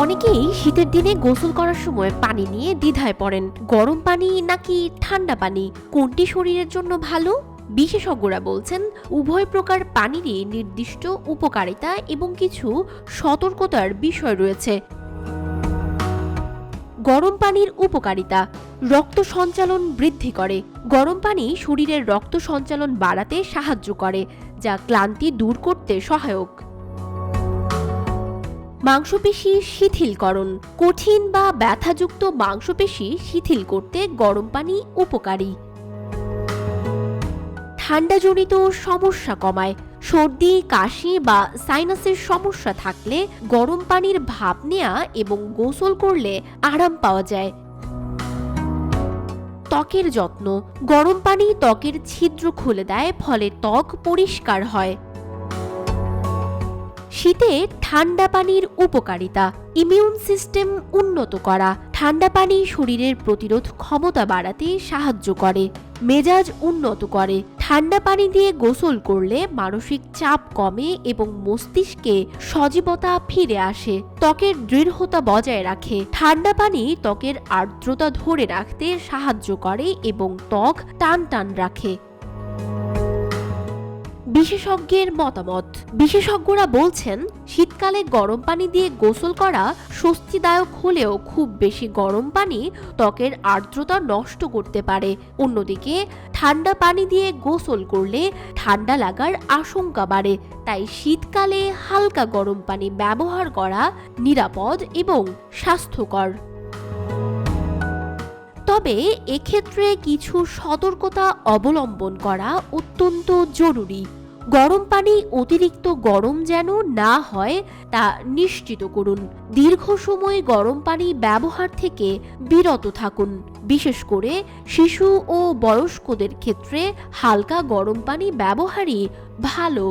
অনেকেই শীতের দিনে গোসল করার সময় পানি নিয়ে দ্বিধায় পড়েন। গরম পানি নাকি ঠান্ডা পানি, কোনটি শরীরের জন্য ভালো? বিশেষজ্ঞরা বলছেন উভয় প্রকার পানিরই নির্দিষ্ট উপকারিতা এবং কিছু সতর্কতার বিষয় রয়েছে। গরম পানির উপকারিতা: রক্ত সঞ্চালন বৃদ্ধি করে। গরম পানি শরীরের রক্ত সঞ্চালন বাড়াতে সাহায্য করে, যা ক্লান্তি দূর করতে সহায়ক। মাংসপেশি শিথিলকরণ: কঠিন বা ব্যথাযুক্ত মাংসপেশি শিথিল করতে গরম পানি উপকারী। ঠান্ডাজনিত সমস্যা কমায়: সর্দি, কাশি বা সাইনাসের সমস্যা থাকলে গরম পানির ভাপ নেওয়া এবং গোসল করলে আরাম পাওয়া যায়। ত্বকের যত্ন: গরম পানি ত্বকের ছিদ্র খুলে দেয়, ফলে ত্বক পরিষ্কার হয়। শীতে ঠান্ডা পানির উপকারিতা: ইমিউন সিস্টেম উন্নত করা। ঠান্ডা পানি শরীরের প্রতিরোধ ক্ষমতা বাড়াতে সাহায্য করে। মেজাজ উন্নত করে: ঠান্ডা পানি দিয়ে গোসল করলে মানসিক চাপ কমে এবং মস্তিষ্কে সজীবতা ফিরে আসে। ত্বকের দৃঢ়তা বজায় রাখে: ঠান্ডা পানি ত্বকের আর্দ্রতা ধরে রাখতে সাহায্য করে এবং ত্বক টান টান রাখে। বিশেষজ্ঞের মতামত: বিশেষজ্ঞরা বলছেন শীতকালে গরম পানি দিয়ে গোসল করা স্বস্তিদায়ক হলেও খুব বেশি গরম পানি ত্বকের আর্দ্রতা নষ্ট করতে পারে। অন্যদিকে ঠান্ডা পানি দিয়ে গোসল করলে ঠান্ডা লাগার আশঙ্কা বাড়ে। তাই শীতকালে হালকা গরম পানি ব্যবহার করা নিরাপদ এবং স্বাস্থ্যকর। তবে এক্ষেত্রে কিছু সতর্কতা অবলম্বন করা অত্যন্ত জরুরি। গরম পানি অতিরিক্ত গরম যেন না হয় তা নিশ্চিত করুন। দীর্ঘ সময় গরম পানি ব্যবহার থেকে বিরত থাকুন। বিশেষ করে শিশু ও বয়স্কদের ক্ষেত্রে হালকা গরম পানি ব্যবহারই ভালো।